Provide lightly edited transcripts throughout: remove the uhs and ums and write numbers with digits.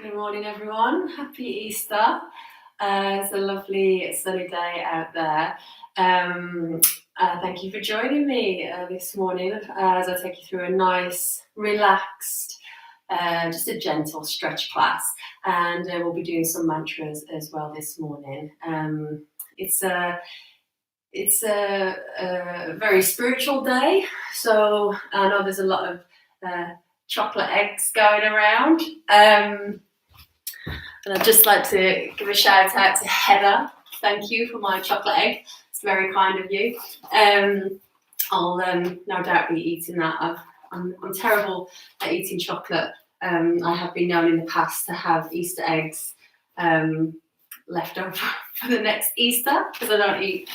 Good morning, everyone. Happy Easter. It's a lovely sunny day out there. Um, Thank you for joining me this morning as I take you through a nice, relaxed, just a gentle stretch class. And we'll be doing some mantras as well this morning. It's a it's a very spiritual day, so I know there's a lot of chocolate eggs going around. And I'd just like to give a shout out to Heather. Thank you for my chocolate egg. It's very kind of you. I'll no doubt be eating that. I'm terrible at eating chocolate. I have been known in the past to have Easter eggs left over for the next Easter because I don't eat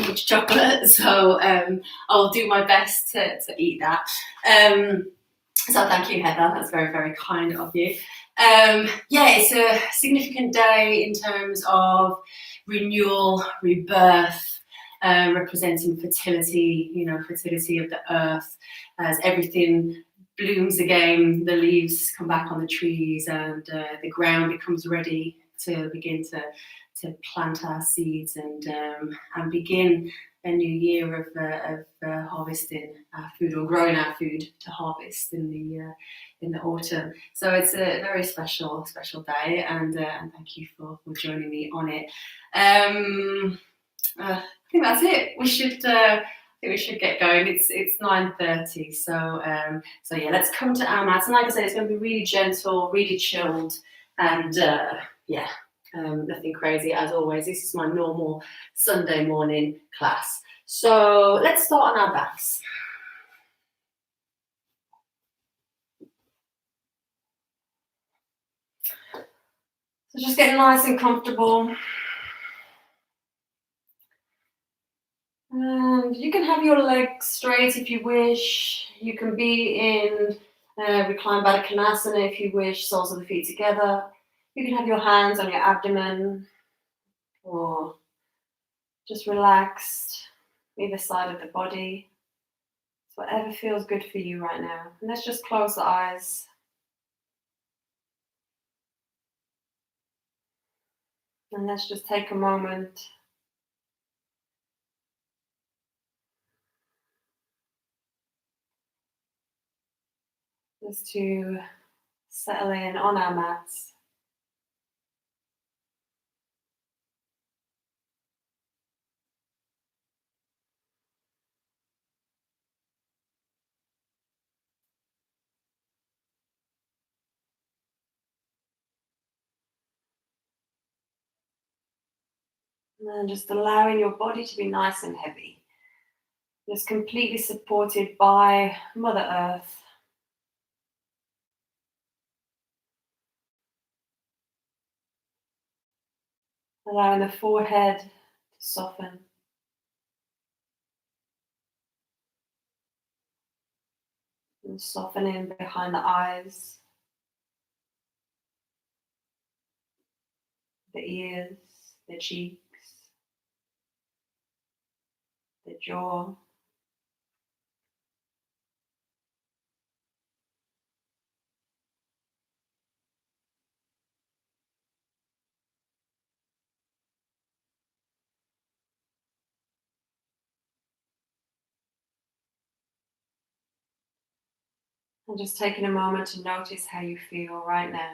much chocolate. So I'll do my best to eat that. So thank you, Heather. That's very, very kind of you. It's a significant day in terms of renewal, rebirth, representing fertility, fertility of the earth as everything blooms again, the leaves come back on the trees and the ground becomes ready to begin to plant our seeds and begin a new year of harvesting our food or growing our food to harvest in the autumn. So it's a very special day, and thank you for joining me on it. I think that's it. We should get going. It's 9:30, so yeah, let's come to our mats. And like I said, it's going to be really gentle, really chilled, and nothing crazy as always. This is my normal Sunday morning class. So let's start on our backs. So just getting nice and comfortable. And you can have your legs straight if you wish. You can be in reclined Baddha Konasana if you wish, soles of the feet together. You can have your hands on your abdomen or just relaxed either side of the body. It's whatever feels good for you right now. And let's just close the eyes. And let's just take a moment just to settle in on our mats. And then just allowing your body to be nice and heavy. Just completely supported by Mother Earth. Allowing the forehead to soften. And softening behind the eyes, the ears, the cheeks, the jaw. And just taking a moment to notice how you feel right now.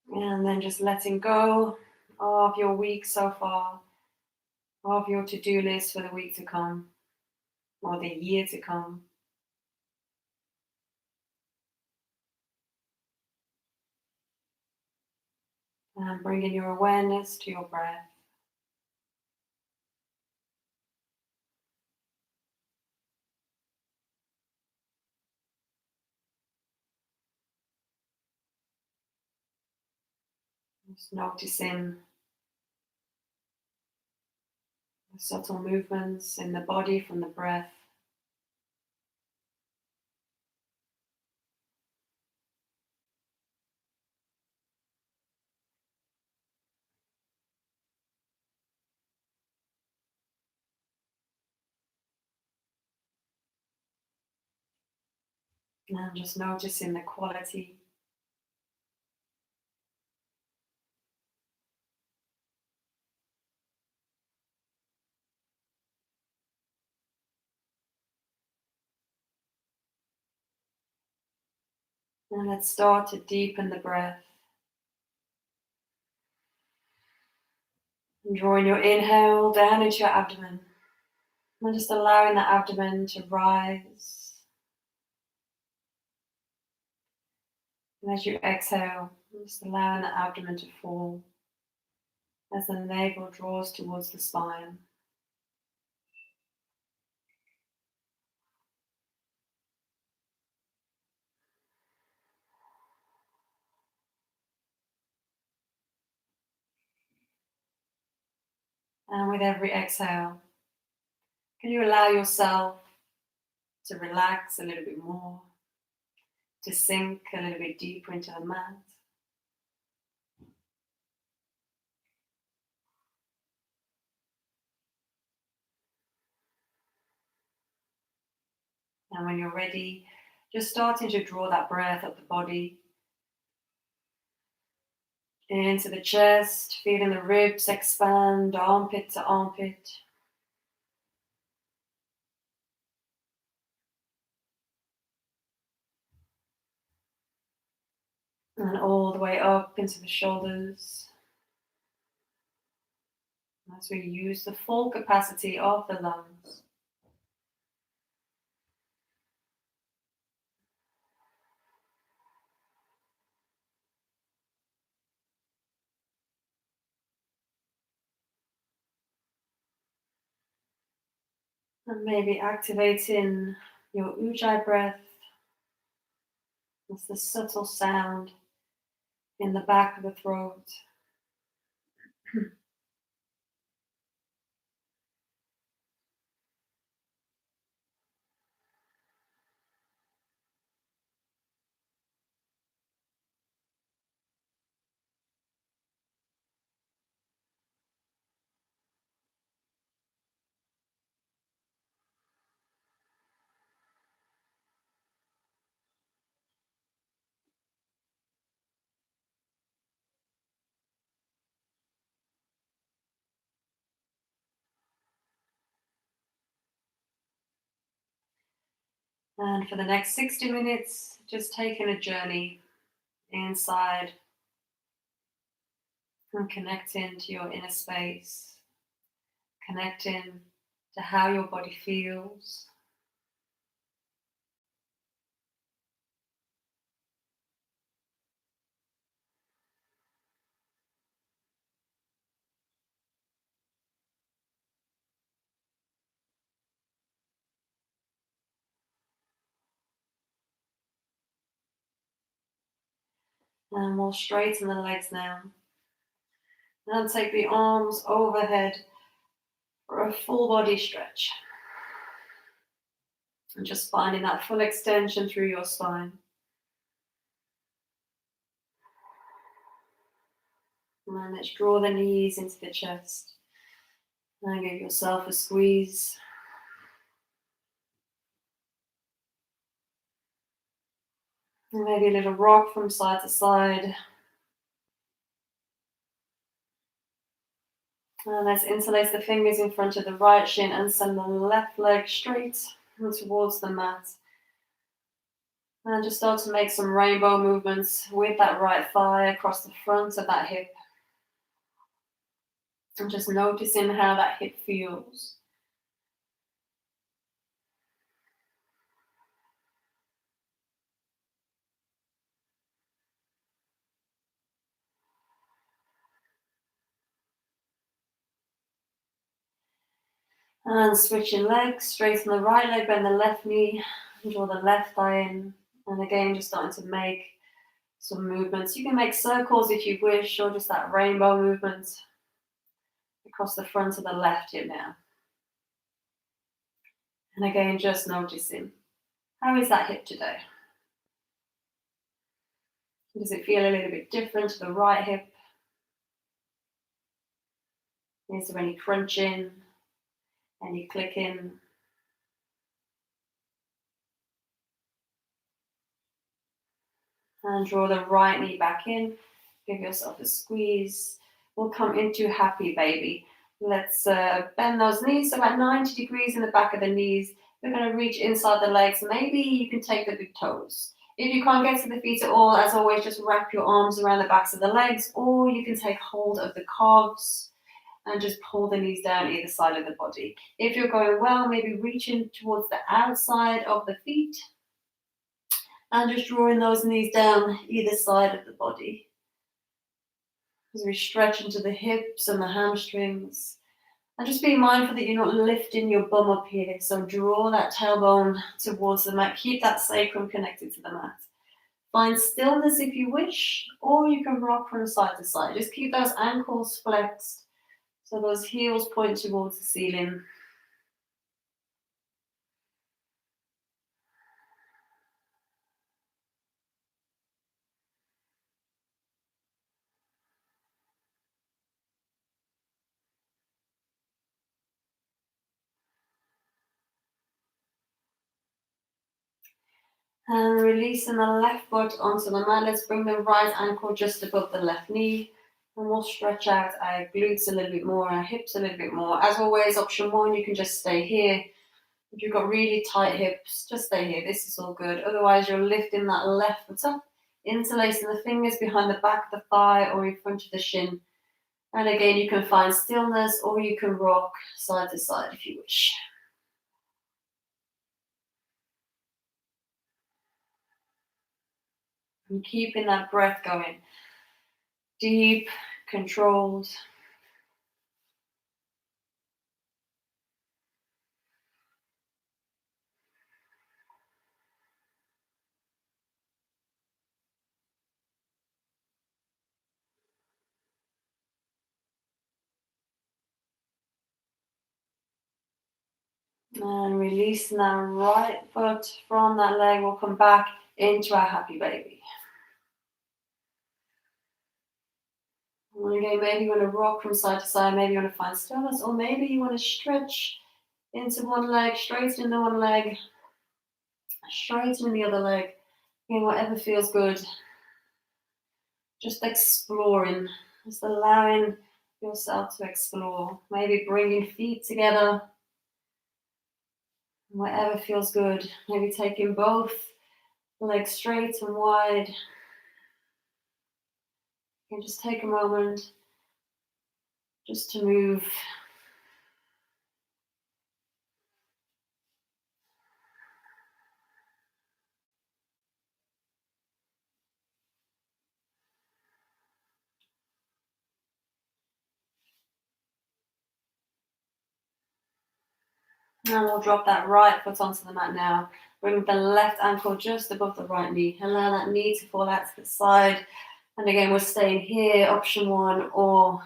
And then just letting go of your week so far, of your to-do list for the week to come, or the year to come. And bringing your awareness to your breath. Just noticing subtle movements in the body from the breath. And just noticing the quality. And let's start to deepen the breath. And drawing your inhale down into your abdomen. And just allowing the abdomen to rise. And as you exhale, just allowing the abdomen to fall as the navel draws towards the spine. And with every exhale, can you allow yourself to relax a little bit more, to sink a little bit deeper into the mat? And when you're ready, just starting to draw that breath up the body, into the chest, feeling the ribs expand, armpit to armpit. And all the way up into the shoulders. As we use the full capacity of the lungs. And maybe activating your Ujjayi breath. It's the subtle sound in the back of the throat. And for the next 60 minutes, just taking a journey inside and connecting to your inner space, connecting to how your body feels. And we'll straighten the legs now. And take the arms overhead for a full body stretch. And just finding that full extension through your spine. And then let's draw the knees into the chest. And give yourself a squeeze. And maybe a little rock from side to side. And let's interlace the fingers in front of the right shin and send the left leg straight towards the mat. And just start to make some rainbow movements with that right thigh across the front of that hip. And just noticing how that hip feels. And switching legs, straighten the right leg, bend the left knee, draw the left thigh in. And again, just starting to make some movements. You can make circles if you wish, or just that rainbow movement across the front of the left hip now. And again, just noticing, how is that hip today? Does it feel a little bit different to the right hip? Is there any crunching, any clicking? And draw the right knee back in. Give yourself a squeeze. We'll come into happy baby. Let's bend those knees so about 90 degrees in the back of the knees. We're going to reach inside the legs. Maybe you can take the big toes. If you can't get to the feet at all, as always, just wrap your arms around the backs of the legs, or you can take hold of the calves and just pull the knees down either side of the body. If you're going well, maybe reaching towards the outside of the feet and just drawing those knees down either side of the body. As we stretch into the hips and the hamstrings. And just be mindful that you're not lifting your bum up here. So draw that tailbone towards the mat. Keep that sacrum connected to the mat. Find stillness if you wish, or you can rock from side to side. Just keep those ankles flexed so those heels point towards the ceiling. And releasing the left foot onto the mat. Let's bring the right ankle just above the left knee. And we'll stretch out our glutes a little bit more, our hips a little bit more. As always, option one, you can just stay here. If you've got really tight hips, just stay here. This is all good. Otherwise, you're lifting that left foot up, interlacing the fingers behind the back of the thigh or in front of the shin. And again, you can find stillness or you can rock side to side if you wish. And keeping that breath going. Deep, controlled. And releasing that right foot from that leg. We'll come back into our happy baby. And again, maybe you want to rock from side to side. Maybe you want to find stillness, or maybe you want to stretch into one leg, straighten into one leg, straighten in the other leg. Again, whatever feels good. Just exploring, just allowing yourself to explore. Maybe bringing feet together. Whatever feels good. Maybe taking both legs straight and wide. You can just take a moment just to move. And we'll drop that right foot onto the mat now. Bring the left ankle just above the right knee. Allow that knee to fall out to the side. And again, we're staying here, option one, or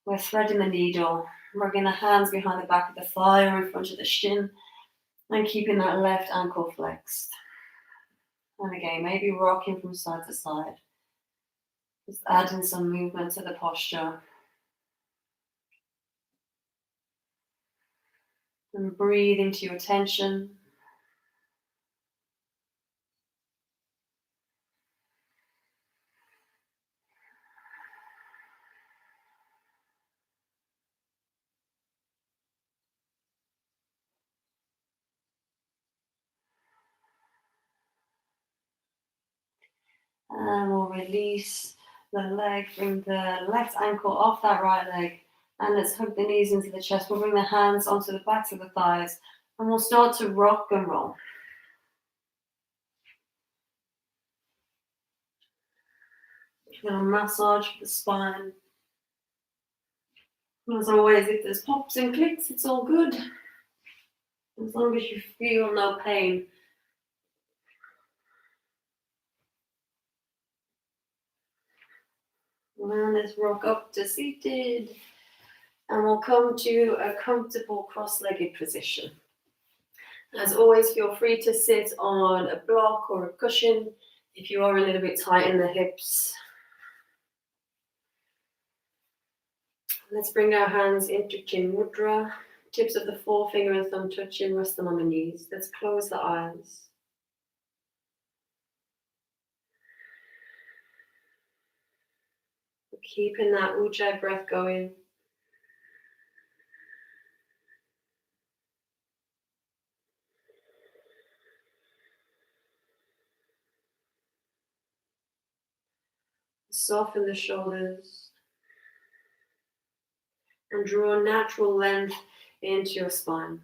we're threading the needle. Rubbing the hands behind the back of the thigh or in front of the shin. And keeping that left ankle flexed. And again, maybe rocking from side to side. Just adding some movement to the posture. And breathe into your tension. And we'll release the leg, bring the left ankle off that right leg. And let's hug the knees into the chest. We'll bring the hands onto the backs of the thighs. And we'll start to rock and roll. A little massage for the spine. As always, if there's pops and clicks, it's all good. As long as you feel no pain. And let's rock up to seated. And we'll come to a comfortable cross-legged position. As always, feel free to sit on a block or a cushion if you are a little bit tight in the hips. Let's bring our hands into Chin Mudra. Tips of the forefinger and thumb touching, rest them on the knees. Let's close the eyes. Keeping that Ujjayi breath going. Soften the shoulders and draw natural length into your spine.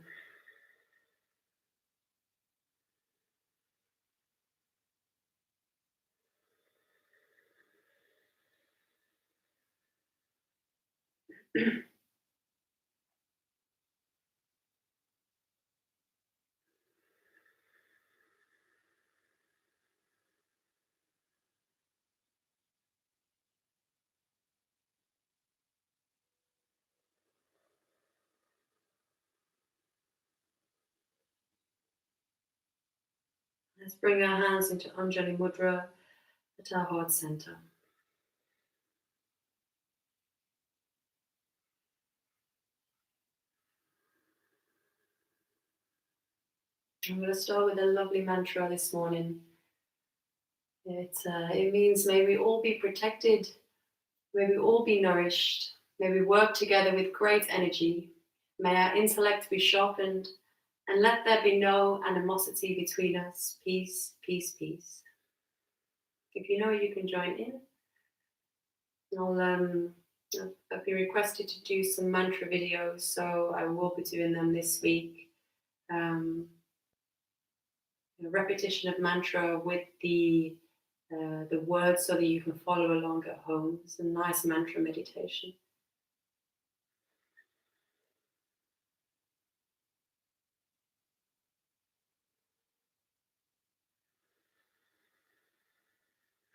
Let's bring our hands into Anjali Mudra at our heart center. I'm going to start with a lovely mantra this morning. It means may we all be protected, may we all be nourished, may we work together with great energy, may our intellect be sharpened, and let there be no animosity between us. Peace, peace, peace. If you know, you can join in. I've been requested to do some mantra videos, so I will be doing them this week. Repetition of mantra with the words so that you can follow along at home. It's a nice mantra meditation.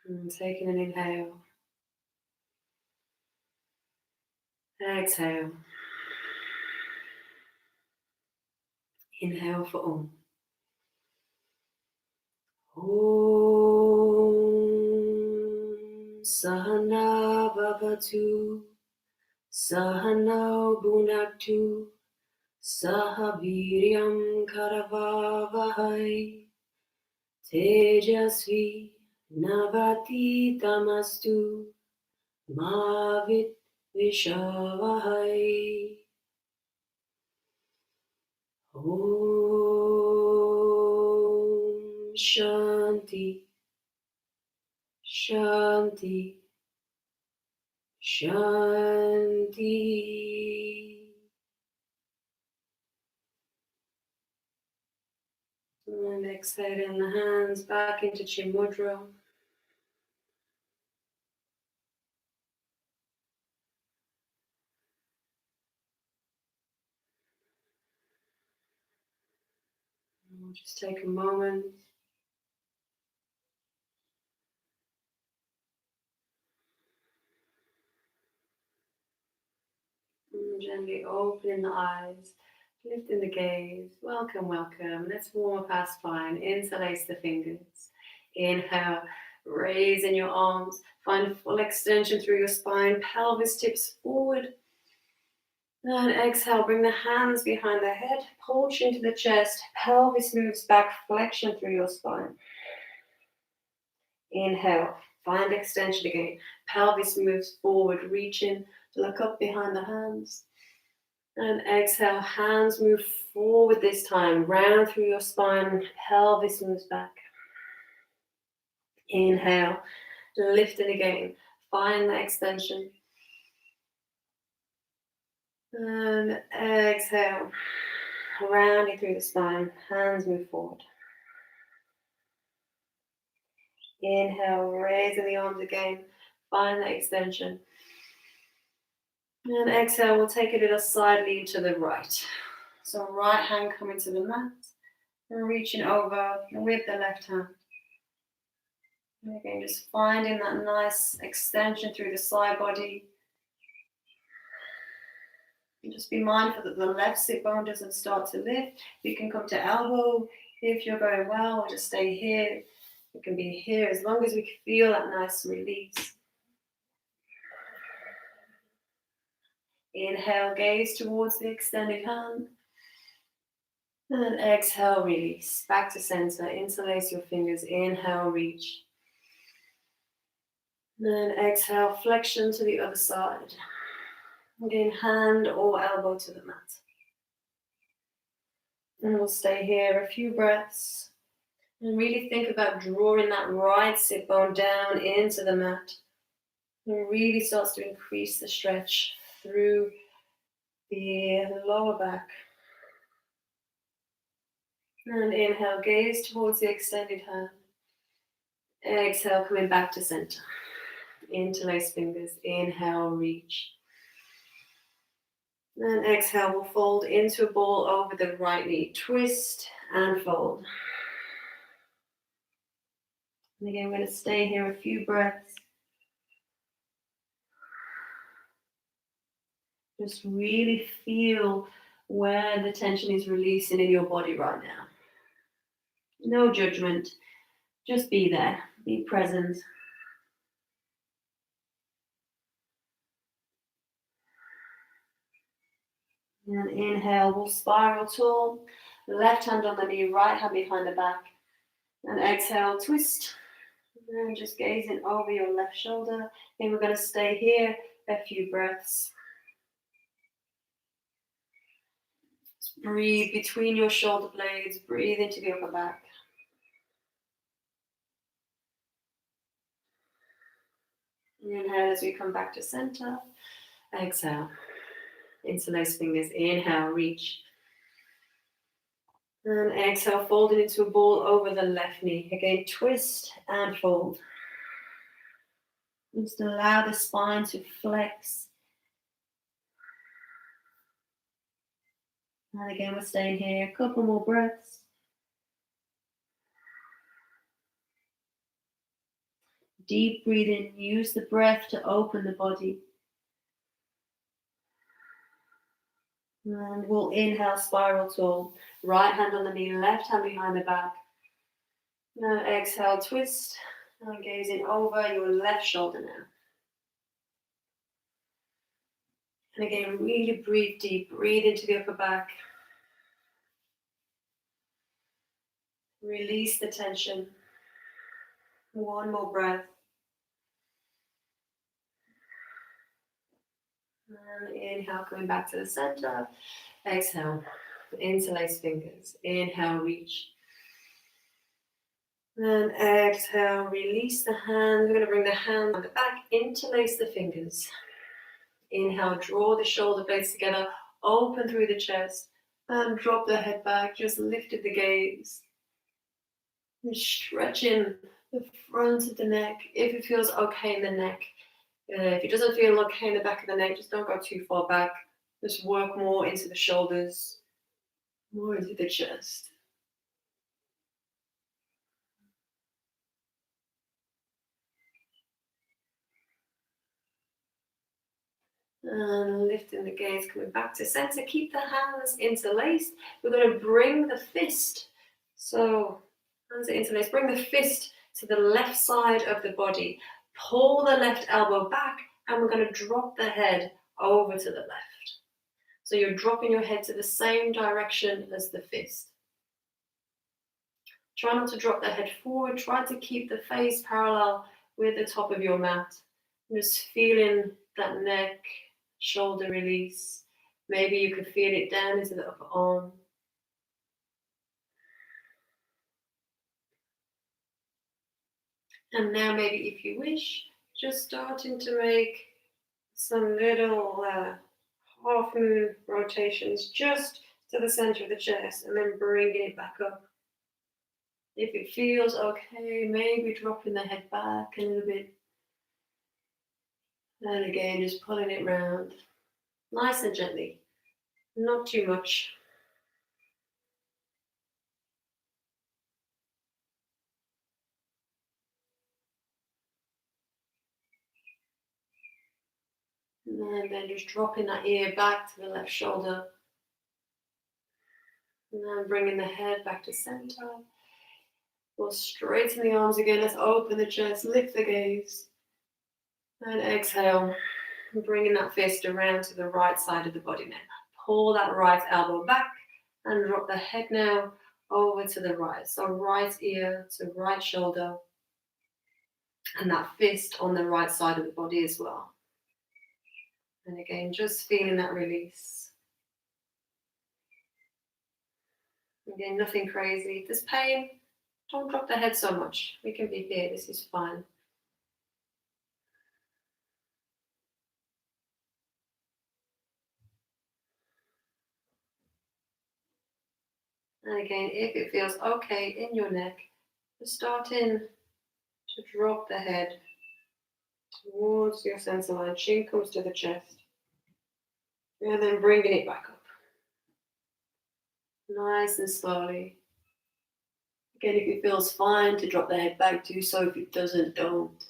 And taking an inhale. Exhale. Inhale for Om. Om Sahana Bhavatu Sahana Bhunaktu Sahaviryam Karavavahai Tejasvi Navati Tamastu Mavit Vishavahai. Om Shanti Shanti Shanti. And exhaling the hands back into Chin Mudra. We'll just take a moment. And gently opening the eyes, lifting the gaze. Welcome, welcome. Let's warm up our spine. Interlace the fingers. Inhale, raising your arms. Find full extension through your spine. Pelvis tips forward. And exhale, bring the hands behind the head. Pull chin to the chest. Pelvis moves back, flexion through your spine. Inhale, find extension again. Pelvis moves forward, reaching, look up behind the hands. And exhale, hands move forward this time, round through your spine, pelvis moves back. Inhale, lift it again, find the extension. And exhale, rounding through the spine, hands move forward. Inhale, raising the arms again, find the extension. And exhale, we'll take it a little slightly to the right. So right hand coming to the mat and reaching over with the left hand. And again, just finding that nice extension through the side body. And just be mindful that the left sit bone doesn't start to lift. You can come to elbow if you're going well, or just stay here. It can be here as long as we feel that nice release. Inhale, gaze towards the extended hand. And exhale, release. Back to center. Interlace your fingers. Inhale, reach. Then exhale, flexion to the other side. Again, hand or elbow to the mat. And we'll stay here a few breaths. And really think about drawing that right sit bone down into the mat. It really starts to increase the stretch through the lower back. And inhale, gaze towards the extended hand. Exhale, coming back to center. Interlace fingers. Inhale, reach. And exhale, we'll fold into a ball over the right knee. Twist and fold. And again, we're going to stay here a few breaths. Just really feel where the tension is releasing in your body right now. No judgment. Just be there. Be present. And inhale, we'll spiral tall. Left hand on the knee, right hand behind the back. And exhale, twist. And just gazing over your left shoulder. And we're going to stay here a few breaths. Just breathe between your shoulder blades. Breathe into the upper back. Inhale as we come back to center. Exhale. Interlace fingers. Inhale, reach. And exhale, fold it into a ball over the left knee. Again, twist and fold. Just allow the spine to flex. And again, we're staying here a couple more breaths. Deep breathing. Use the breath to open the body. And we'll inhale, spiral tall. Right hand on the knee, left hand behind the back. Now exhale, twist. And gazing over your left shoulder now. And again, really breathe deep. Breathe into the upper back. Release the tension. One more breath. And inhale, coming back to the center. Exhale, interlace fingers. Inhale, reach. And exhale, release the hands. We're going to bring the hand on the back, interlace the fingers. Inhale, draw the shoulder blades together, open through the chest, and drop the head back. Just lifted the gaze. And stretching the front of the neck. If it feels okay in the neck. If it doesn't feel okay in the back of the neck, just don't go too far back. Just work more into the shoulders, more into the chest. And lifting the gaze, coming back to center. Keep the hands interlaced. We're going to bring the fist. So, hands are interlaced. Bring the fist to the left side of the body. Pull the left elbow back, and we're going to drop the head over to the left. So you're dropping your head to the same direction as the fist. Try not to drop the head forward. Try to keep the face parallel with the top of your mat. Just feeling that neck, shoulder release. Maybe you can feel it down into the upper arm. And now maybe if you wish, just starting to make some little half moon rotations just to the center of the chest and then bringing it back up. If it feels okay, maybe dropping the head back a little bit. And again, just pulling it round. Nice and gently. Not too much. And then just dropping that ear back to the left shoulder. And then bringing the head back to center. We'll straighten the arms again. Let's open the chest, lift the gaze. And exhale. Bringing that fist around to the right side of the body now. Pull that right elbow back and drop the head now over to the right. So right ear to right shoulder. And that fist on the right side of the body as well. And again, just feeling that release. Again, nothing crazy. If there's pain, don't drop the head so much. We can be here. This is fine. And again, if it feels okay in your neck, just starting to drop the head towards your center line. Chin comes to the chest. And then bringing it back up. Nice and slowly. Again, if it feels fine to drop the head back, do so. If it doesn't, don't.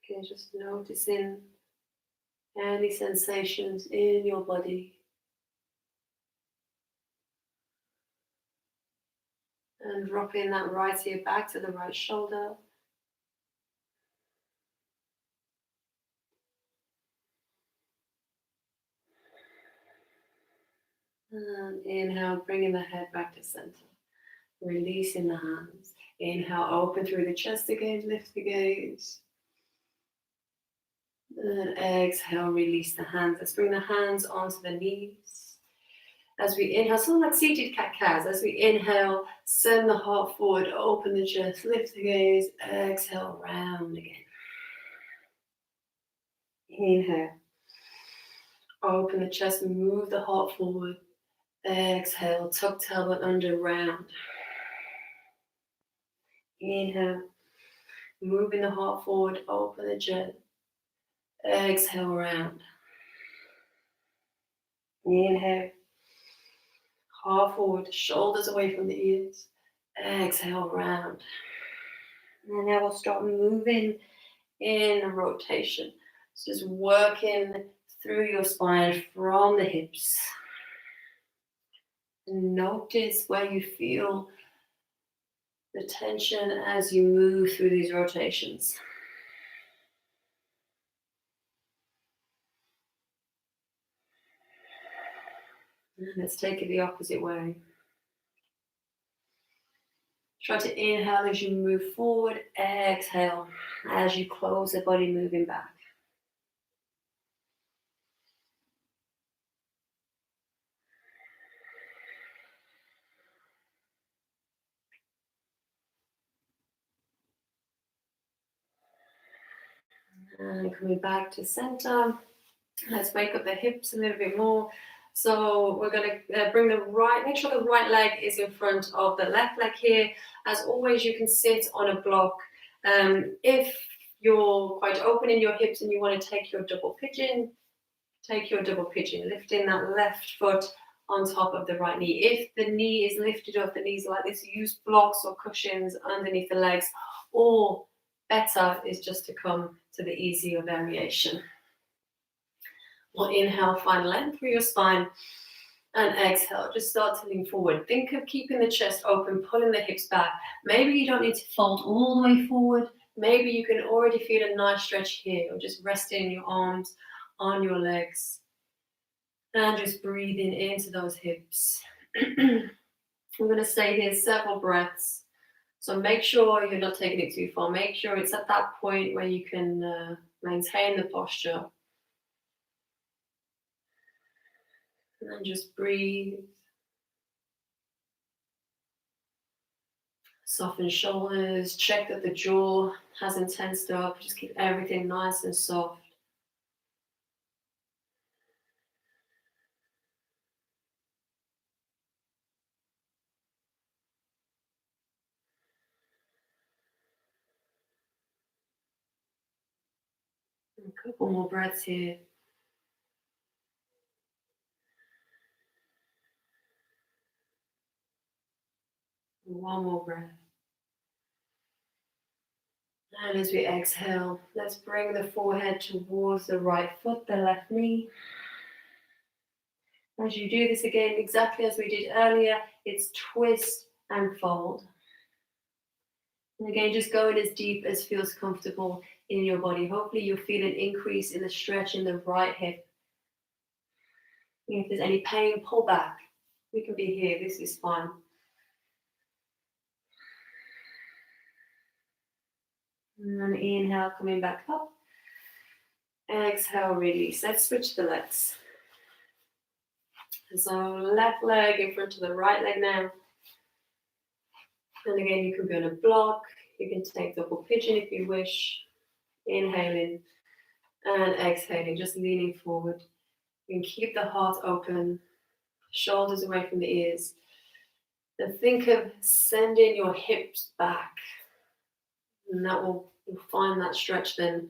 Okay, just noticing any sensations in your body. And dropping that right ear back to the right shoulder. And inhale, bringing the head back to center. Releasing the hands. Inhale, open through the chest again, lift the gaze. And exhale, release the hands. Let's bring the hands onto the knees. As we inhale, something like seated cat-cows. As we inhale, send the heart forward, open the chest, lift the gaze. Exhale, round again. Inhale. Open the chest, move the heart forward. Exhale, tuck tailbone under, round. Inhale, moving the heart forward, open the chest. Exhale, round. Inhale, heart forward, shoulders away from the ears. Exhale, round. And now we'll start moving in a rotation. So just working through your spine from the hips. Notice where you feel the tension as you move through these rotations. And let's take it the opposite way. Try to inhale as you move forward, exhale as you close the body, moving back. And coming back to center. Let's wake up the hips a little bit more. So we're going to bring the right, make sure the right leg is in front of the left leg here. As always, you can sit on a block. If you're quite open in your hips and you want to take your double pigeon, lifting that left foot on top of the right knee. If the knee is lifted up, the knees are like this, use blocks or cushions underneath the legs, or better is just to come to the easier variation. We'll inhale, find length through your spine, and exhale, just start to lean forward. Think of keeping the chest open, pulling the hips back. Maybe you don't need to fold all the way forward. Maybe you can already feel a nice stretch here, or just resting your arms on your legs. And just breathing into those hips. I'm going to stay here several breaths. So make sure you're not taking it too far. Make sure it's at that point where you can maintain the posture. And then just breathe. Soften shoulders. Check that the jaw hasn't tensed up. Just keep everything nice and soft. A couple more breaths here. One more breath. And as we exhale, let's bring the forehead towards the right foot, the left knee. As you do this again, exactly as we did earlier, it's twist and fold. And again, just going as deep as feels comfortable in your body. Hopefully you'll feel an increase in the stretch in the right hip. If there's any pain, pull back. We can be here, this is fine. And inhale, coming back up. Exhale, release. Let's switch the legs. So left leg in front of the right leg now. And again, you can be on a block. You can take double pigeon if you wish. Inhaling and exhaling, just leaning forward. You can keep the heart open, shoulders away from the ears. And think of sending your hips back. And that will, you'll find that stretch then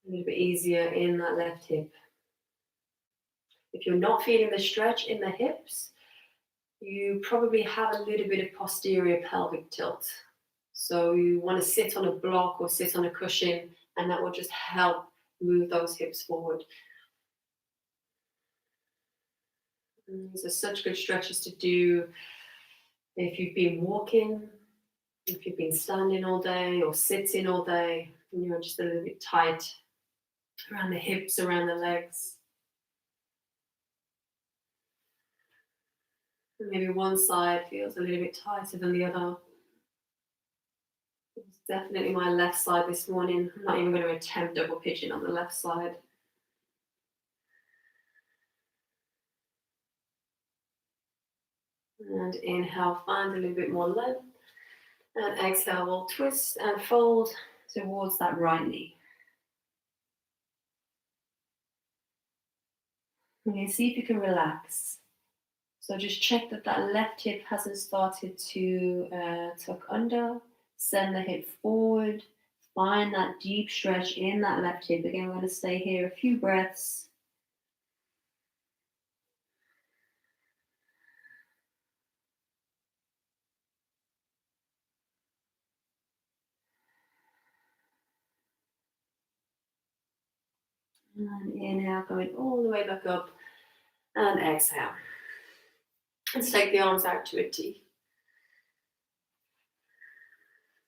a little bit easier in that left hip. If you're not feeling the stretch in the hips, you probably have a little bit of posterior pelvic tilt. So you want to sit on a block or sit on a cushion, and that will just help move those hips forward. And these are such good stretches to do if you've been walking, if you've been standing all day or sitting all day, and you're just a little bit tight around the hips, around the legs. And maybe one side feels a little bit tighter than the other. It's definitely my left side this morning. I'm not even going to attempt double pigeon on the left side. And inhale, find a little bit more length. And exhale, we'll twist and fold towards that right knee. Okay, see if you can relax. So just check that that left hip hasn't started to tuck under. Send the hip forward. Find that deep stretch in that left hip. Again, we're going to stay here a few breaths. And inhale, going all the way back up. And exhale. Let's take the arms out to a T.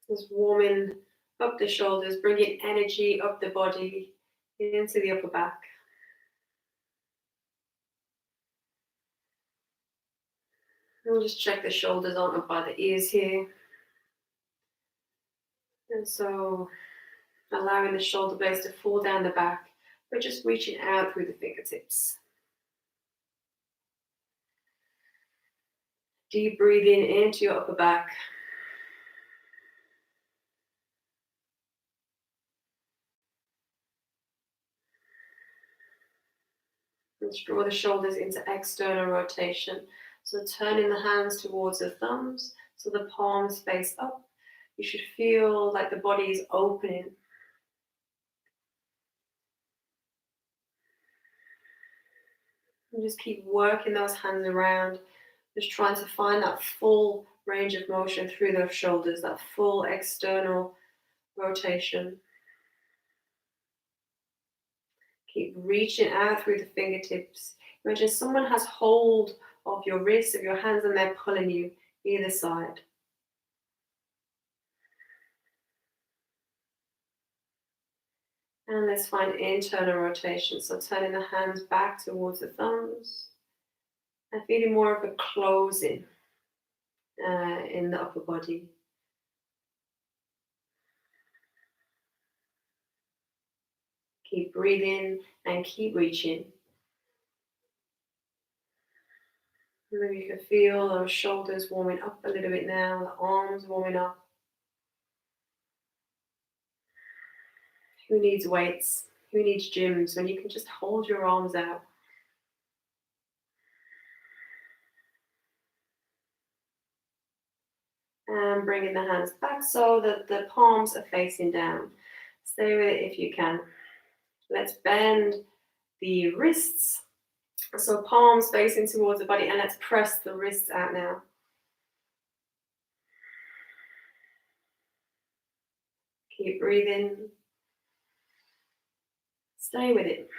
Just warming up the shoulders, bringing energy up the body into the upper back. And we'll just check the shoulders aren't up by the ears here. And so allowing the shoulder blades to fall down the back, but just reaching out through the fingertips. Deep breathing into your upper back. Let's draw the shoulders into external rotation. So turning the hands towards the thumbs, so the palms face up. You should feel like the body is opening. And just keep working those hands around, just trying to find that full range of motion through those shoulders, that full external rotation. Keep reaching out through the fingertips. Imagine someone has hold of your wrists, of your hands, and they're pulling you either side. And let's find internal rotation. So turning the hands back towards the thumbs and feeling more of a closing in the upper body. Keep breathing and keep reaching. Maybe you can feel those shoulders warming up a little bit now, the arms warming up. Who needs weights? Who needs gyms when you can just hold your arms out? And bringing the hands back so that the palms are facing down. Stay with it if you can. Let's bend the wrists. So palms facing towards the body, and let's press the wrists out now. Keep breathing. Stay with it.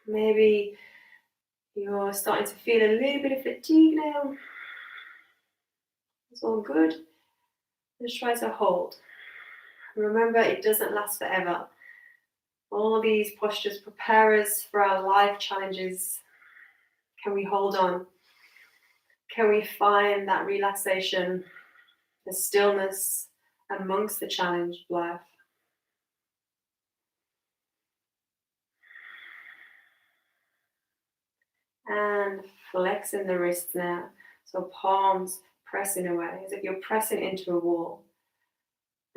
Maybe you're starting to feel a little bit of fatigue now. It's all good. Just try to hold. Remember, it doesn't last forever. All these postures prepare us for our life challenges. Can we hold on? Can we find that relaxation, the stillness amongst the challenge of life? And flexing the wrists now. So palms pressing away as if you're pressing into a wall.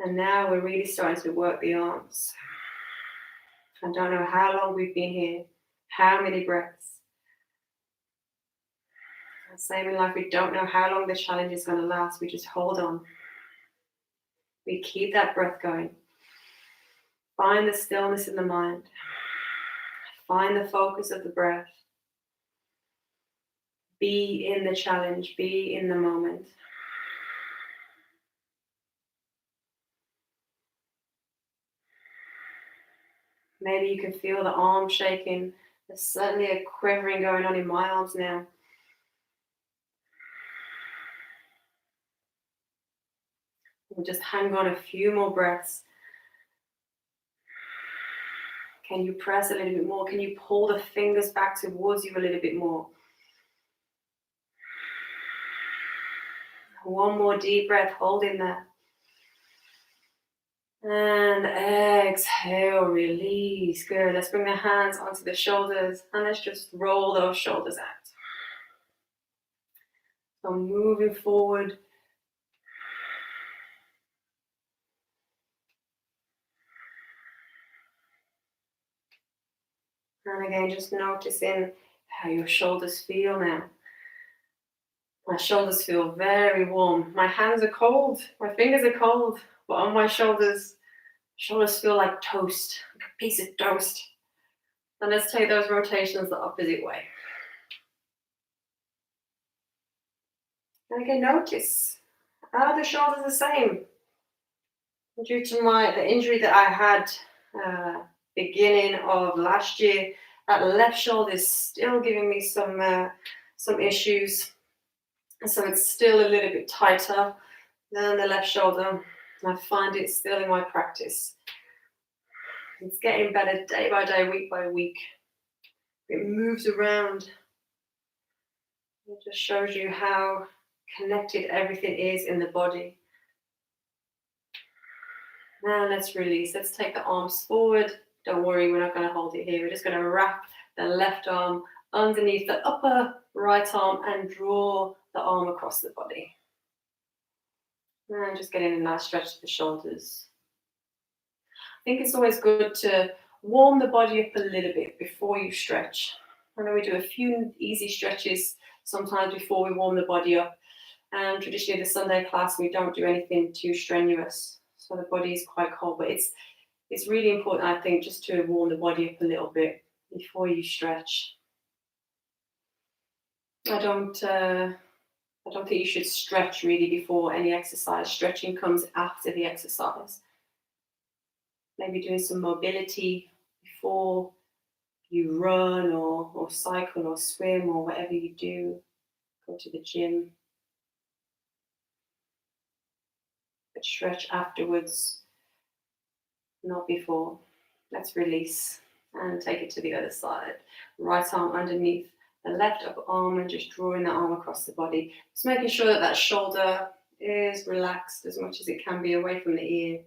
And now we're really starting to work the arms. I don't know how long we've been here, how many breaths. Same in life, we don't know how long the challenge is going to last. We just hold on. We keep that breath going. Find the stillness in the mind. Find the focus of the breath. Be in the challenge. Be in the moment. Maybe you can feel the arms shaking. There's certainly a quivering going on in my arms now. We'll just hang on a few more breaths. Can you press a little bit more? Can you pull the fingers back towards you a little bit more? One more deep breath, hold in there. And exhale, release. Good. Let's bring the hands onto the shoulders and let's just roll those shoulders out. So moving forward. And again, just noticing how your shoulders feel now. My shoulders feel very warm. My hands are cold. My fingers are cold. But on my shoulders feel like toast, like a piece of toast. And let's take those rotations the opposite way. And again, notice, are the shoulders the same? Due to the injury that I had beginning of last year, that left shoulder is still giving me some issues. And so it's still a little bit tighter than the left shoulder. I find it still in my practice. It's getting better day by day, week by week. It moves around. It just shows you how connected everything is in the body. Now let's release. Let's take the arms forward. Don't worry, we're not going to hold it here. We're just going to wrap the left arm underneath the upper right arm and draw the arm across the body. And just getting a nice stretch to the shoulders. I think it's always good to warm the body up a little bit before you stretch. I know we do a few easy stretches sometimes before we warm the body up. And traditionally the Sunday class, we don't do anything too strenuous. So the body is quite cold, but it's really important, I think, just to warm the body up a little bit before you stretch. I don't think you should stretch really before any exercise. Stretching comes after the exercise. Maybe doing some mobility before you run or cycle or swim or whatever you do. Go to the gym. But stretch afterwards, not before. Let's release and take it to the other side. Right arm underneath the left upper arm and just drawing the arm across the body. Just making sure that that shoulder is relaxed as much as it can be away from the ear.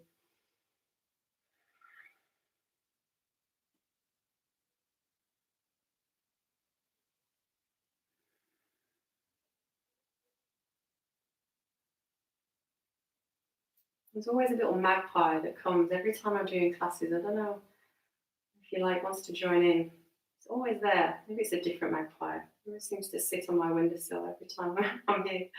There's always a little magpie that comes every time I'm doing classes. I don't know if he wants to join in. It's always there. Maybe it's a different magpie. It always seems to sit on my windowsill every time I'm here.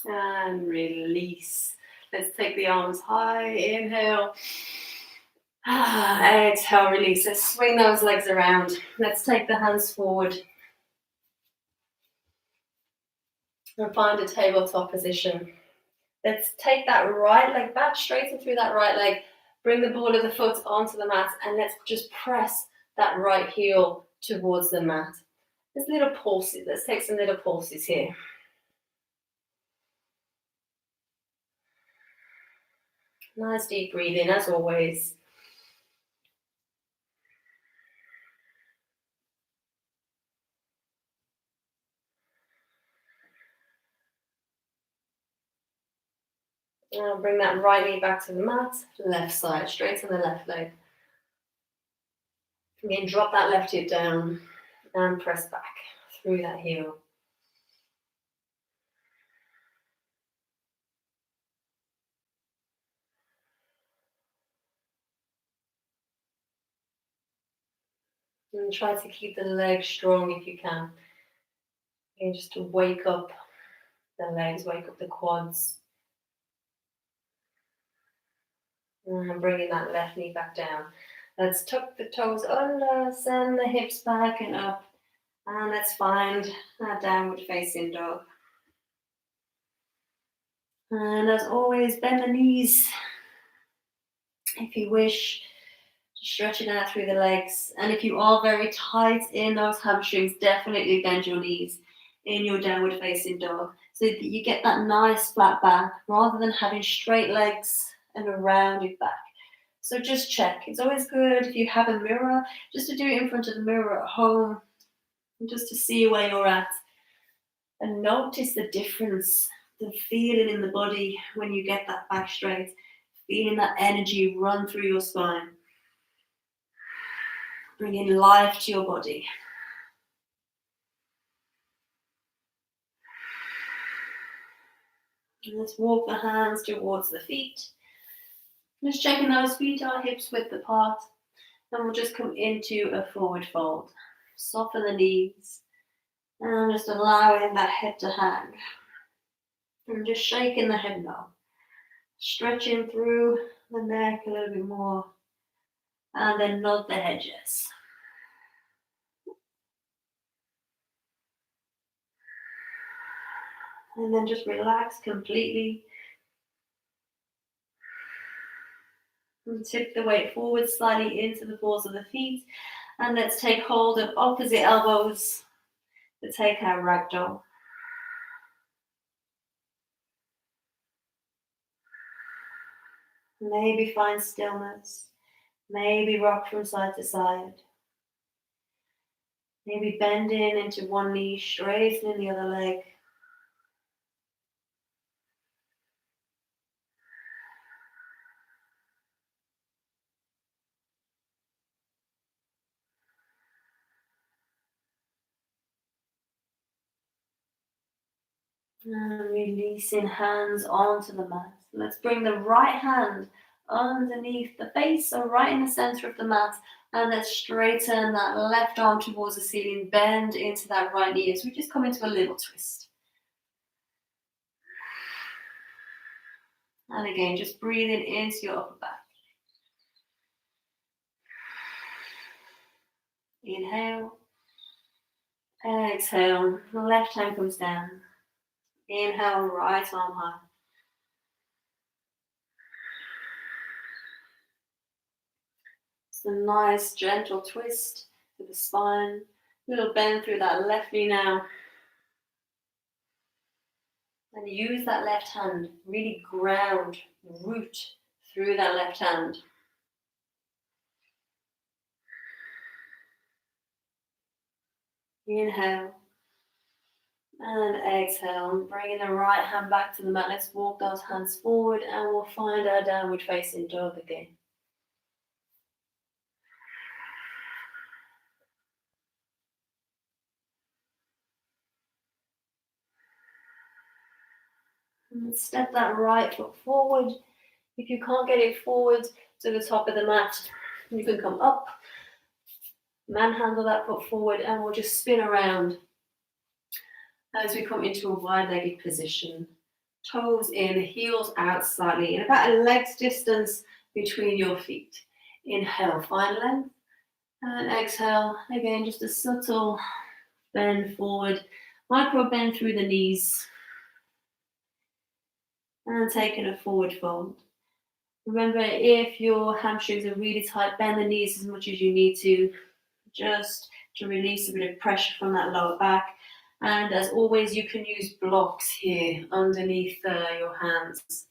And release. Let's take the arms high. Inhale. Exhale, release. Let's swing those legs around. Let's take the hands forward. And find a tabletop position. Let's take that right leg back, straighten through that right leg, bring the ball of the foot onto the mat, and let's just press that right heel towards the mat. There's little pulses. Let's take some little pulses here. Nice deep breathing, as always. Now bring that right knee back to the mat, left side, straighten the left leg. Again, drop that left hip down and press back through that heel. And try to keep the legs strong if you can. Again, just to wake up the legs, wake up the quads. And bringing that left knee back down. Let's tuck the toes under, send the hips back and up. And let's find that downward facing dog. And as always, bend the knees if you wish. Stretching out through the legs. And if you are very tight in those hamstrings, definitely bend your knees in your downward facing dog so that you get that nice flat back rather than having straight legs and a rounded back. So just check. It's always good if you have a mirror, just to do it in front of the mirror at home, and just to see where you're at. And notice the difference, the feeling in the body when you get that back straight, feeling that energy run through your spine. Bringing life to your body. And let's walk the hands towards the feet. Just checking those feet are hips width apart. And we'll just come into a forward fold. Soften the knees. And just allowing that head to hang. And just shaking the head now. Stretching through the neck a little bit more. And then nod the head, yes. And then just relax completely. And tip the weight forward slightly into the balls of the feet. And let's take hold of opposite elbows to take our ragdoll. Maybe find stillness. Maybe rock from side to side. Maybe bending into one knee, straightening the other leg. And releasing hands onto the mat. Let's bring the right hand underneath the face, so right in the center of the mat. And let's straighten that left arm towards the ceiling, bend into that right knee as we just come into a little twist. And again, just breathing into your upper back. Inhale. Exhale. The left hand comes down. Inhale, right arm high. It's a nice gentle twist to the spine. Little bend through that left knee now. And use that left hand. Really ground, root through that left hand. Inhale. And exhale, bringing the right hand back to the mat. Let's walk those hands forward and we'll find our downward facing dog again. And step that right foot forward. If you can't get it forward to the top of the mat, you can come up, manhandle that foot forward, and we'll just spin around as we come into a wide-legged position. Toes in, heels out slightly, in about a leg's distance between your feet. Inhale, find length, and exhale, again, just a subtle bend forward, micro bend through the knees, And taking a forward fold. Remember, if your hamstrings are really tight, bend the knees as much as you need to, just to release a bit of pressure from that lower back. And as always, you can use blocks here underneath your hands.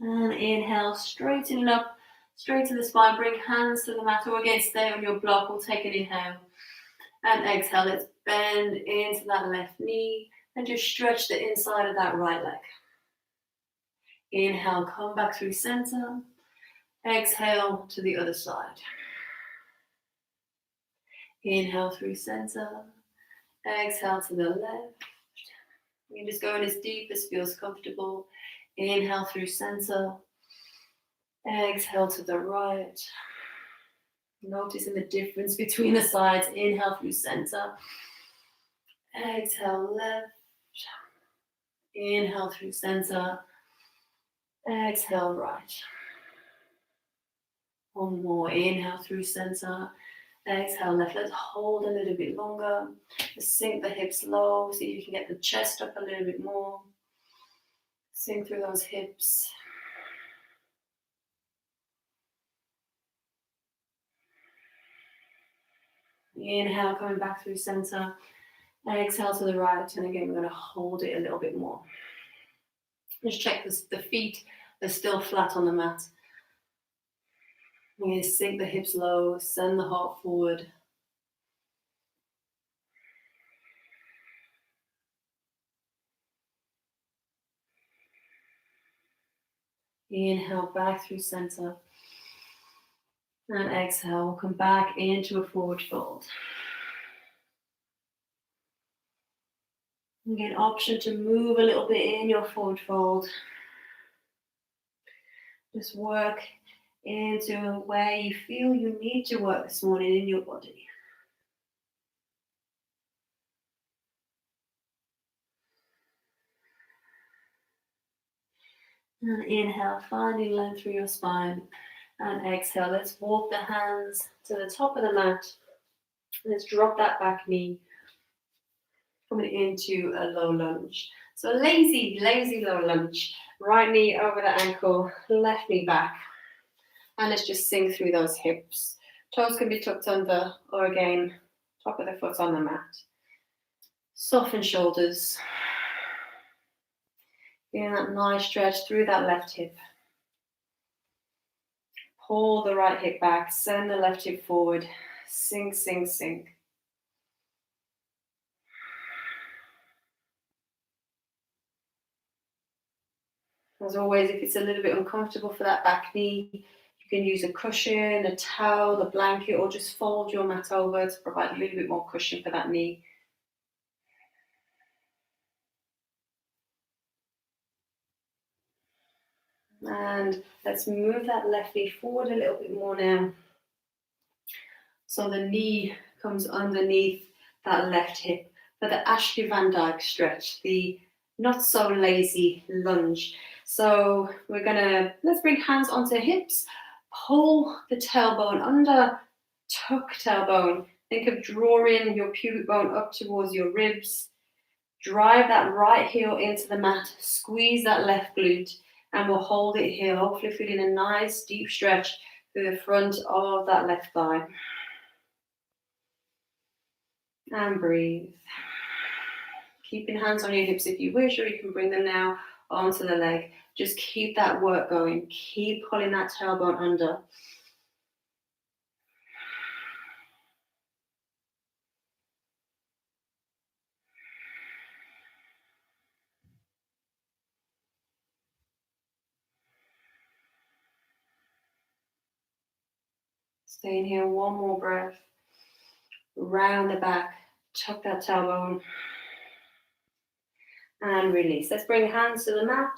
And inhale, straighten up, straight to the spine, bring hands to the mat, or again, stay on your block. We'll take an inhale. And exhale, let's bend into that left knee and just stretch the inside of that right leg. Inhale, come back through center. Exhale to the other side. Inhale through center. Exhale to the left. You can just go in as deep as feels comfortable. Inhale through center. Exhale to the right. Noticing the difference between the sides. Inhale through center. Exhale left. Inhale through center. Exhale right. One more. Inhale through center. Exhale left. Let's hold a little bit longer. Just sink the hips low. See if you can get the chest up a little bit more. Sink through those hips. Inhale, coming back through center. Exhale to the right. And again, we're going to hold it a little bit more. Just check the feet are still flat on the mat. We're going to sink the hips low, send the heart forward. Inhale back through center. And exhale, we'll come back into a forward fold. You get an option to move a little bit in your forward fold. Just work into where you feel you need to work this morning in your body. And inhale, finding length through your spine. And exhale, let's walk the hands to the top of the mat. Let's drop that back knee. Coming into a low lunge. So lazy low lunge. Right knee over the ankle, left knee back. And let's just sink through those hips. Toes can be tucked under, or again, top of the foot on the mat. Soften shoulders. Getting that nice stretch through that left hip. Pull the right hip back, send the left hip forward. Sink, sink, sink. As always, if it's a little bit uncomfortable for that back knee, you can use a cushion, a towel, a blanket, or just fold your mat over to provide a little bit more cushion for that knee. And let's move that left knee forward a little bit more now. So the knee comes underneath that left hip for the Ashley Van Dyke stretch, the not so lazy lunge. So let's bring hands onto hips, pull the tailbone under, tuck tailbone. Think of drawing your pubic bone up towards your ribs. Drive that right heel into the mat, squeeze that left glute, and we'll hold it here, hopefully feeling a nice deep stretch through the front of that left thigh. And breathe. Keeping hands on your hips if you wish, or you can bring them now onto the leg. Just keep that work going. Keep pulling that tailbone under. Stay in here, one more breath. Round the back, tuck that tailbone. And release. Let's bring hands to the mat.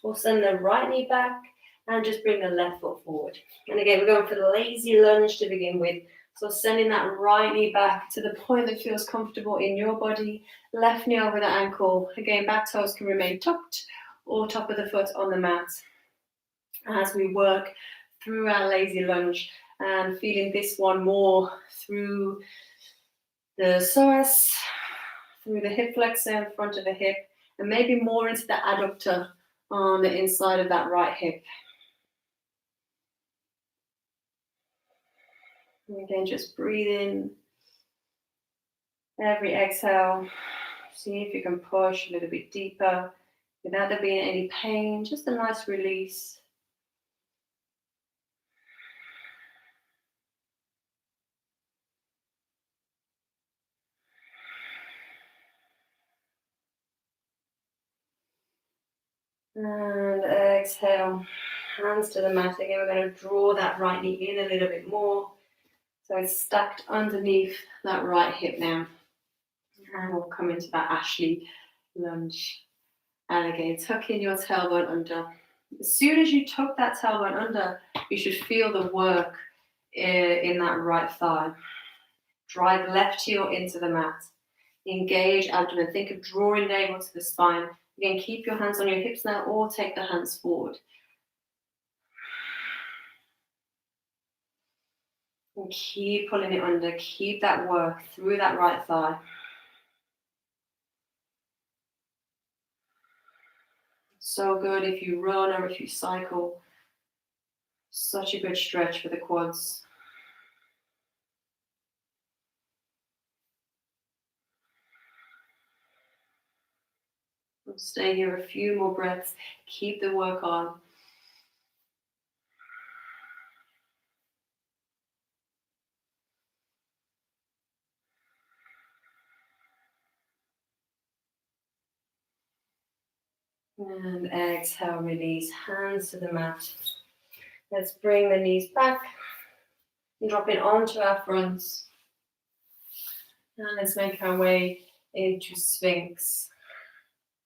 We'll send the right knee back and just bring the left foot forward. And again, we're going for the lazy lunge to begin with. So sending that right knee back to the point that feels comfortable in your body. Left knee over the ankle. Again, back toes can remain tucked or top of the foot on the mat. As we work through our lazy lunge, and feeling this one more through the psoas, through the hip flexor in front of the hip, and maybe more into the adductor on the inside of that right hip. And again, just breathe in. Every exhale, see if you can push a little bit deeper without there being any pain, just a nice release. And exhale, hands to the mat. Again, we're going to draw that right knee in a little bit more. So it's stacked underneath that right hip now. And we'll come into that Ashley lunge. And again, tuck in your tailbone under. As soon as you tuck that tailbone under, you should feel the work in that right thigh. Drive left heel into the mat. Engage abdomen. Think of drawing navel to the spine. Again, keep your hands on your hips now or take the hands forward. And keep pulling it under. Keep that work through that right thigh. So good if you run or if you cycle. Such a good stretch for the quads. We'll stay here a few more breaths. Keep the work on. And exhale, release, hands to the mat. Let's bring the knees back and drop it onto our fronts. And let's make our way into Sphinx.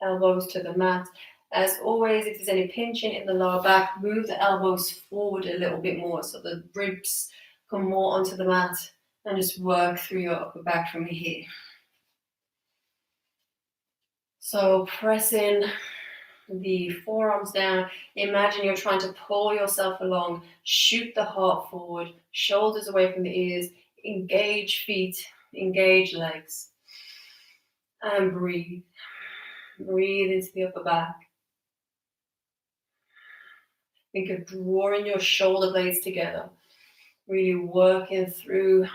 Elbows to the mat. As always, if there's any pinching in the lower back, move the elbows forward a little bit more so the ribs come more onto the mat, and just work through your upper back from here. So pressing the forearms down. Imagine you're trying to pull yourself along. Shoot the heart forward, shoulders away from the ears. Engage feet, engage legs. And breathe. Breathe into the upper back. Think of drawing your shoulder blades together. Really working through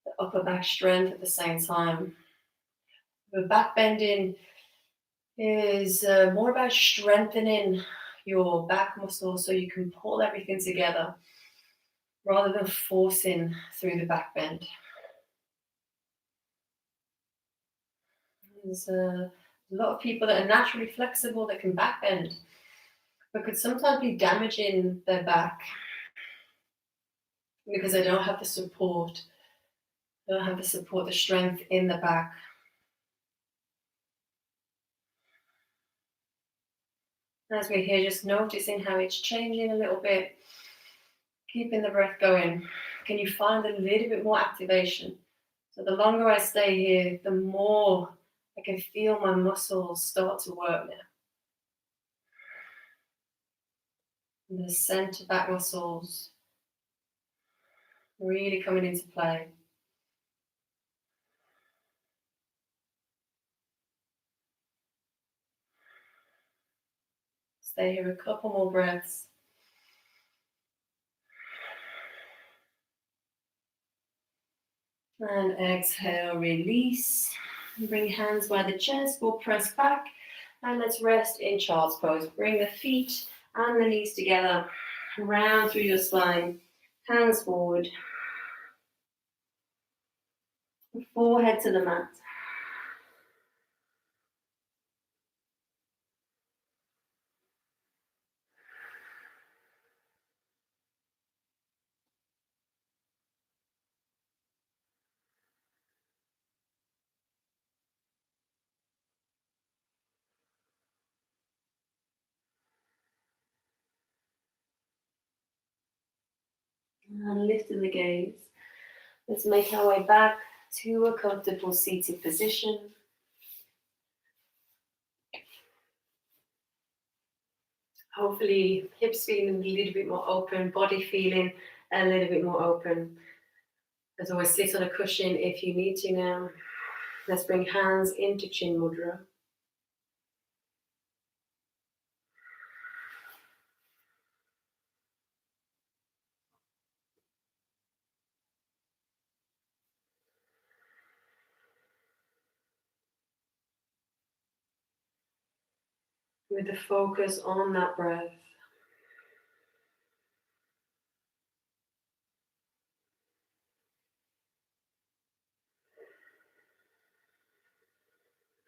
the upper back strength at the same time. The back bending is more about strengthening your back muscle so you can pull everything together rather than forcing through the back bend. There's a lot of people that are naturally flexible that can back bend, but could sometimes be damaging their back because they don't have the support. They don't have the strength in the back. As we're here, just noticing how it's changing a little bit, keeping the breath going. Can you find a little bit more activation? So the longer I stay here, the more I can feel my muscles start to work now. And the center back muscles really coming into play. Stay here a couple more breaths. And exhale, release. Bring hands by the chest, we'll press back. And let's rest in child's pose. Bring the feet and the knees together. Round through your spine. Hands forward. Forehead to the mat. And lifting the gaze. Let's make our way back to a comfortable seated position. Hopefully hips feeling a little bit more open, body feeling a little bit more open. As always, sit on a cushion if you need to now. Let's bring hands into Chin Mudra. With the focus on that breath.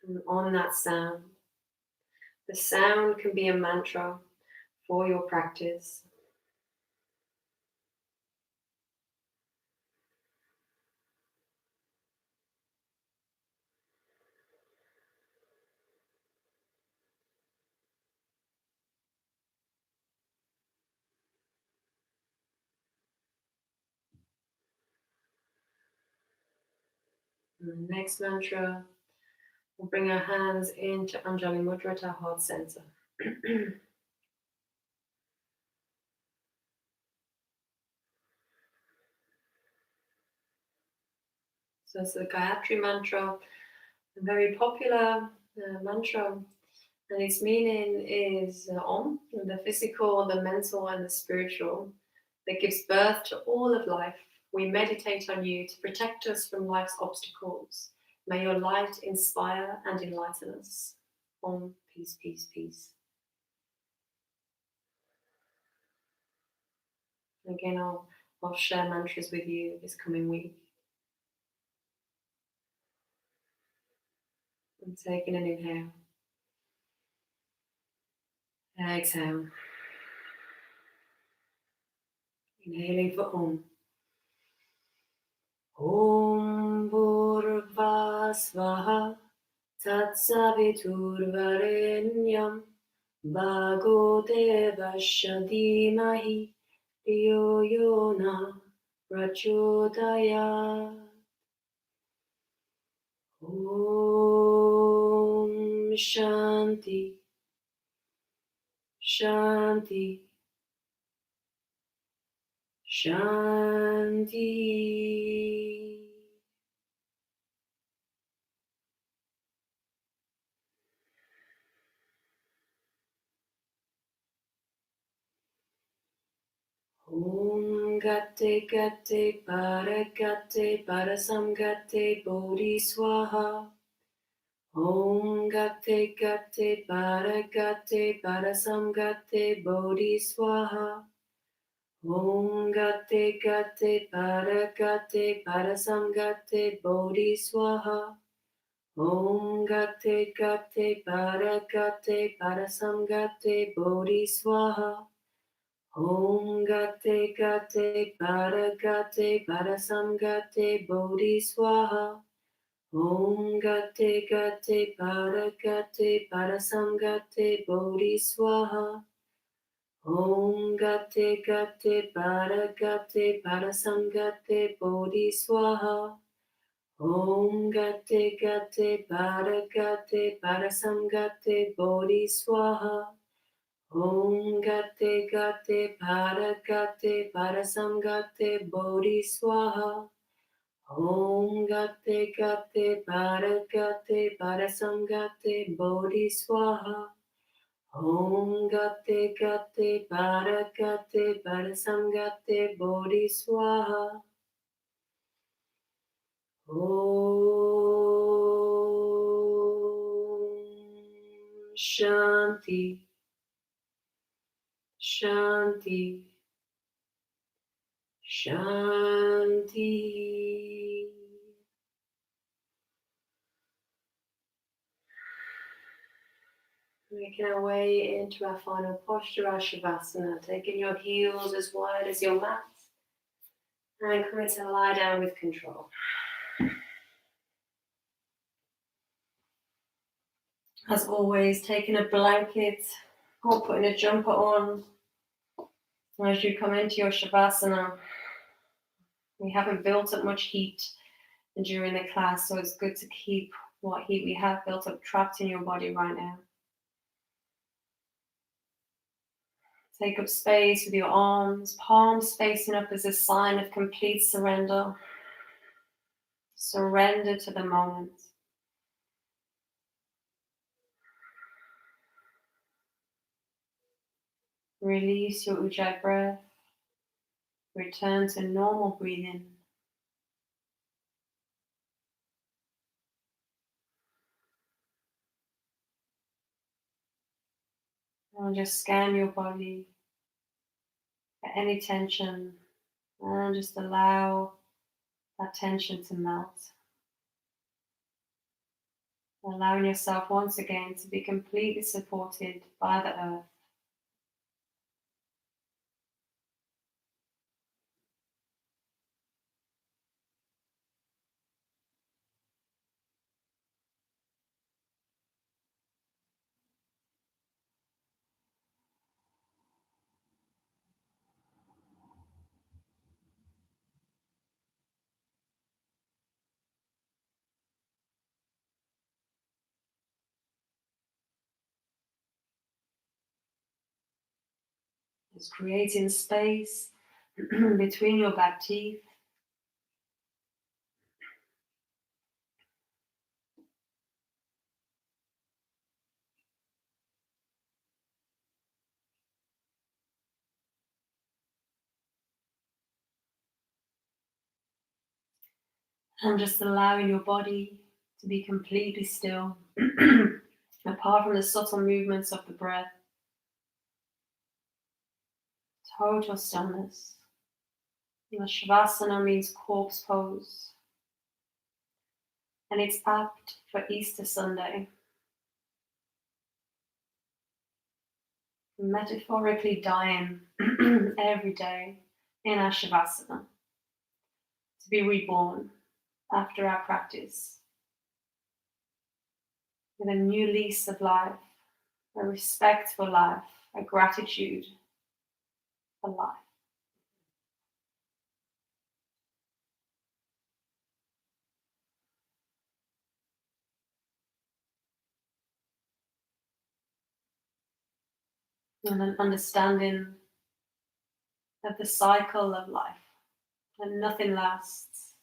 And on that sound. The sound can be a mantra for your practice. And the next mantra, we'll bring our hands into Anjali Mudra at our heart center. So it's the Gayatri mantra, a very popular mantra, and its meaning is Om, the physical, the mental, and the spiritual, that gives birth to all of life. We meditate on you to protect us from life's obstacles. May your light inspire and enlighten us. Om, peace, peace, peace. Again, I'll share mantras with you this coming week. And taking an inhale. Exhale. Inhaling for Om. Om Bhurvasvaha Tatsaviturvarenyam Bhago Devasya Dhimahi Dhiyo Yona Prachodayat. Om Shanti Shanti Shanti. Om Gate Gate Parasamgate Bodhi Swaha. Om Gate Gate Parasamgate Bodhi Swaha. Om Gate Gate Parasamgate Bodhi Swaha. Om Gate Gate Parasamgate Bodhi Swaha. Om Gate Gate Parasamgate Bodhi Swaha. Om Gate Gate Parasamgate Bodhi Swaha. Om Gate Gate Parasamgate Bodhi Swaha. Om Gate Gate Parasamgate Bodhi Swaha. Om Gate Gate Parasamgate Bodhi Swaha. Om Gate Gate Parasamgate Bodhi Swaha. Om Gate Gate Parasamgate Bodhi Swaha. Om Shanti Shanti Shanti. Making our way into our final posture, our Shavasana, taking your heels as wide as your mat and coming to lie down with control. As always, taking a blanket or putting a jumper on as you come into your Shavasana. We haven't built up much heat during the class, so it's good to keep what heat we have built up trapped in your body right now. Take up space with your arms, palms facing up as a sign of complete surrender. Surrender to the moment. Release your Ujjayi breath. Return to normal breathing. And just scan your body for any tension and just allow that tension to melt. Allowing yourself once again to be completely supported by the earth. Just creating space between your back teeth. And just allowing your body to be completely still, apart from the subtle movements of the breath. Total stillness. Shavasana means corpse pose, and it's apt for Easter Sunday. Metaphorically dying every day in our Shavasana, to be reborn after our practice with a new lease of life, a respect for life, a gratitude for life. And an understanding of the cycle of life, and nothing lasts.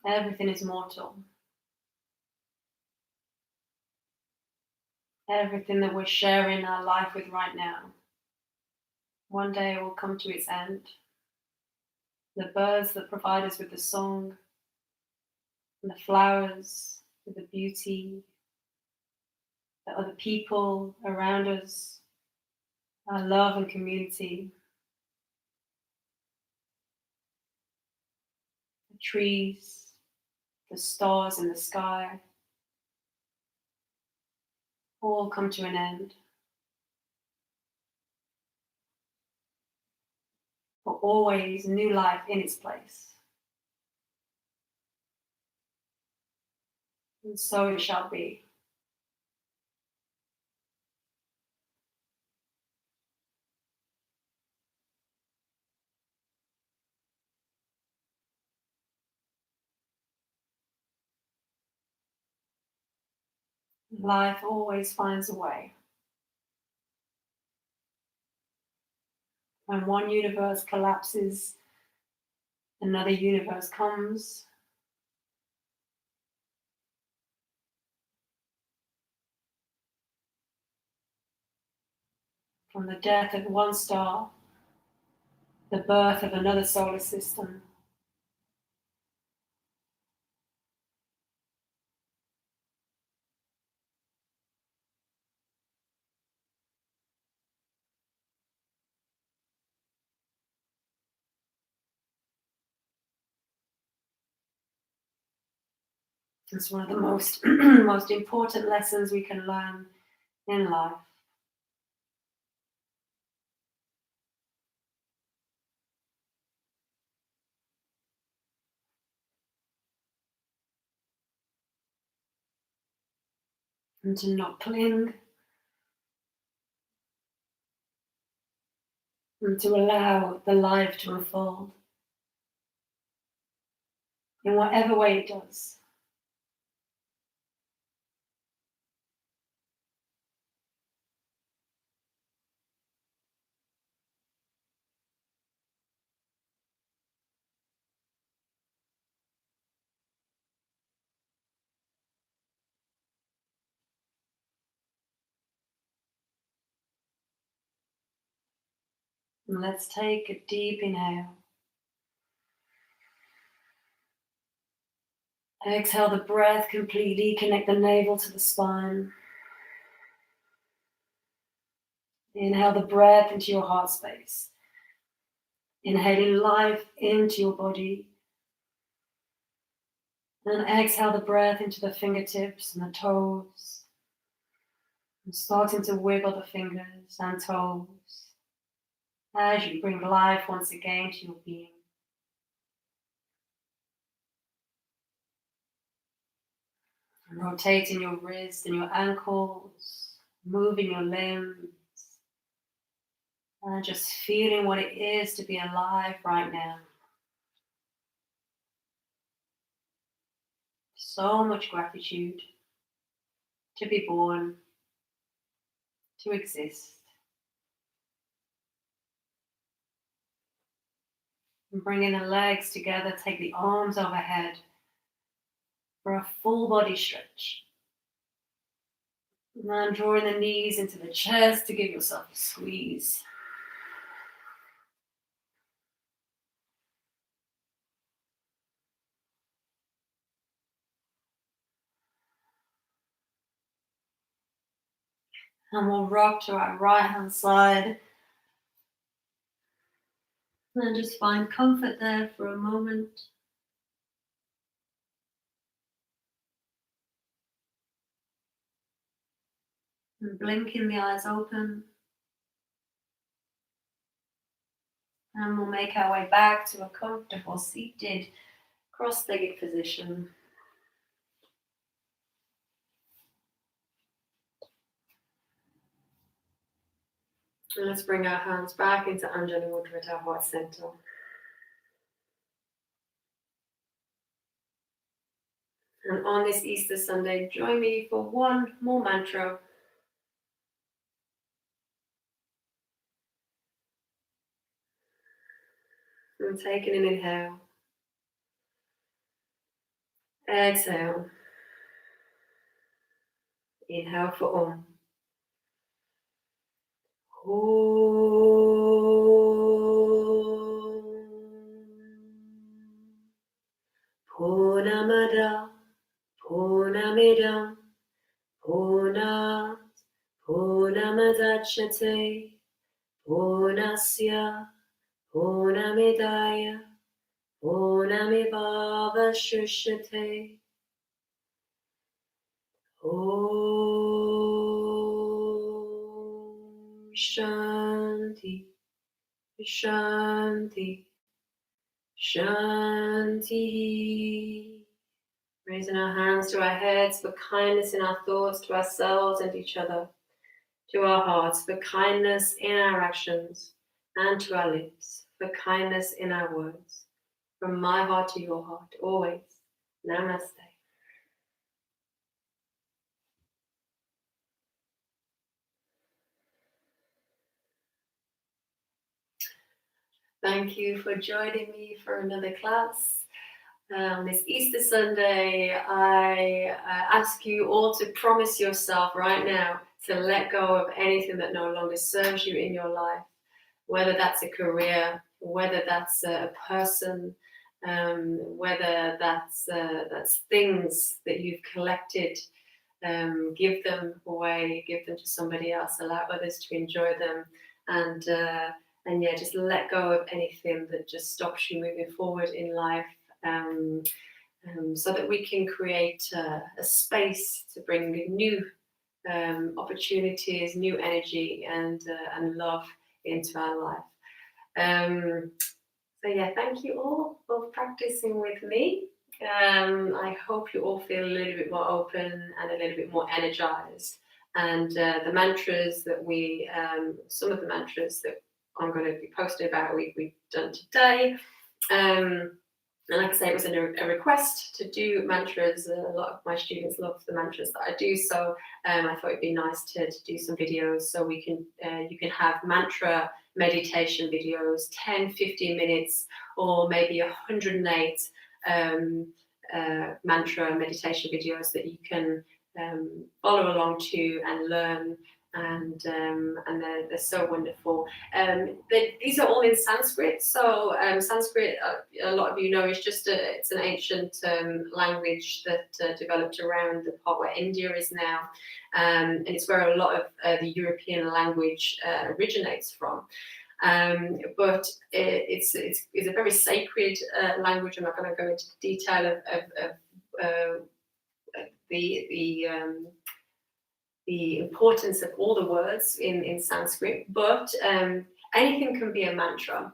Everything is mortal. Everything that we're sharing our life with right now, one day it will come to its end. The birds that provide us with the song, and the flowers with the beauty, the other people around us, our love and community, the trees, the stars in the sky, all come to an end. But always new life in its place. And so it shall be. Life always finds a way. When one universe collapses, another universe comes. From the death of one star, the birth of another solar system. It's one of the most, most important lessons we can learn in life. And to not cling, and to allow the life to unfold in whatever way it does. And let's take a deep inhale. Exhale the breath completely, connect the navel to the spine. Inhale the breath into your heart space. Inhaling life into your body. And exhale the breath into the fingertips and the toes. And starting to wiggle the fingers and toes as you bring life once again to your being. And rotating your wrists and your ankles, moving your limbs, and just feeling what it is to be alive right now. So much gratitude to be born, to exist. And bringing the legs together, take the arms overhead for a full body stretch. And then drawing the knees into the chest to give yourself a squeeze. And we'll rock to our right hand side. And just find comfort there for a moment. And blinking the eyes open. And we'll make our way back to a comfortable seated cross-legged position. And let's bring our hands back into Anjali Mudra at our heart center. And on this Easter Sunday, join me for one more mantra. And taking an inhale. Exhale. Inhale for Om. Purnamada Purnamidam Purnat Purnamadachyate Purnasya Purnamidaya Purnamivavashishyate. Om Shanti Shanti Shanti. Raising our hands to our heads for kindness in our thoughts to ourselves and each other, to our hearts for kindness in our actions, and to our lips for kindness in our words. From my heart to your heart, always. Namaste. Thank you for joining me for another class. This Easter Sunday, I ask you all to promise yourself right now to let go of anything that no longer serves you in your life, whether that's a career, whether that's a person, whether that's things that you've collected. Give them away, give them to somebody else, allow others to enjoy them, and yeah, just let go of anything that just stops you moving forward in life. So that we can create a space to bring new opportunities, new energy, and love into our life. So yeah, thank you all for practicing with me. I hope you all feel a little bit more open and a little bit more energized. And the mantras that some of the mantras that I'm going to be posting about, we've done today. And like I say, it was a request to do mantras. A lot of my students love the mantras that I do, so I thought it'd be nice to do some videos so we can you can have mantra meditation videos, 10-15 minutes, or maybe 108 mantra meditation videos that you can follow along to and learn and they're so wonderful. These are all in Sanskrit. So Sanskrit, a lot of you know, is just it's an ancient language that developed around the part where India is now, and it's where a lot of the European language originates from. But it's a very sacred language. I'm not going to go into detail of the importance of all the words in Sanskrit, but anything can be a mantra.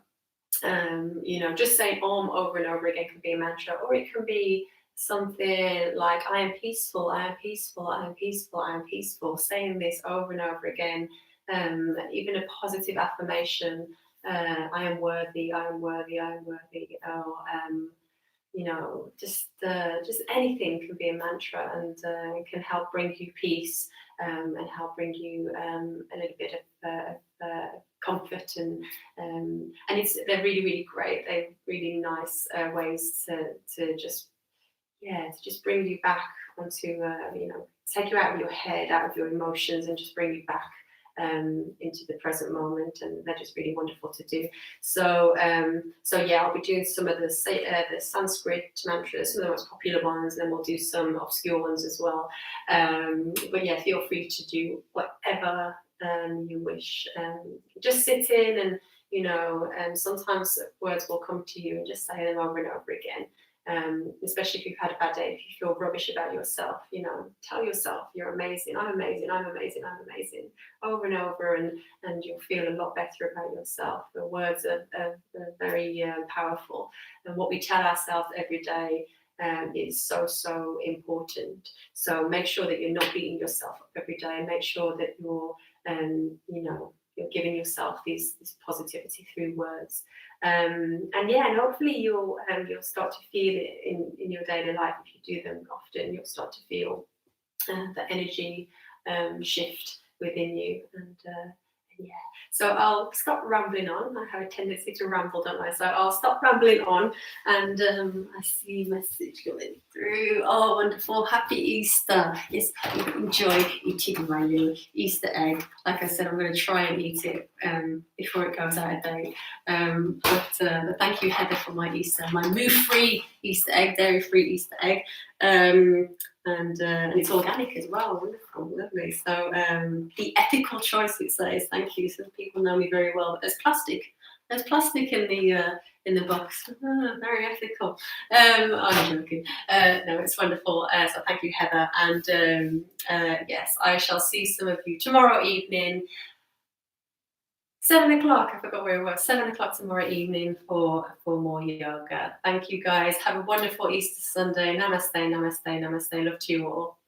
Just saying Om over and over again can be a mantra, or it can be something like I am peaceful, I am peaceful, I am peaceful, I am peaceful. Saying this over and over again, even a positive affirmation. I am worthy, I am worthy, I am worthy. Just anything can be a mantra, and it can help bring you peace, and help bring you a little bit of comfort, and they're really, really great. They're really nice ways to just bring you back onto take you out of your head, out of your emotions, and just bring you back into the present moment, and they're just really wonderful to do. So I'll be doing some of the Sanskrit mantras, some of the most popular ones, and then we'll do some obscure ones as well. But yeah, feel free to do whatever you wish. Just sit in, and sometimes words will come to you, and just say them over and over again. Especially if you've had a bad day, if you feel rubbish about yourself, tell yourself you're amazing, I'm amazing, I'm amazing, I'm amazing, over and over, and you'll feel a lot better about yourself. The words are very powerful, and what we tell ourselves every day is so important. So make sure that you're not beating yourself up every day, and make sure that you're you're giving yourself this positivity through words. And hopefully you'll start to feel it in your daily life. If you do them often, you'll start to feel the energy shift within you, and so I'll stop rambling on. I have a tendency to ramble, don't I? So I'll stop rambling on, and I see a message going through. Oh, wonderful. Happy Easter. Yes, enjoy eating my little Easter egg. Like I said, I'm going to try and eat it before it goes out of date. But thank you, Heather, for my move-free Easter egg, dairy-free Easter egg. And it's organic as well. Wonderful, lovely. So the ethical choice, it says. Thank you. Some people know me very well, but there's plastic. There's plastic in the box. Very ethical. I'm joking. No, it's wonderful. So thank you, Heather. And yes, I shall see some of you tomorrow evening. 7 o'clock, I forgot where it was, 7 o'clock tomorrow evening for more yoga. Thank you guys. Have a wonderful Easter Sunday. Namaste, namaste, namaste. Love to you all.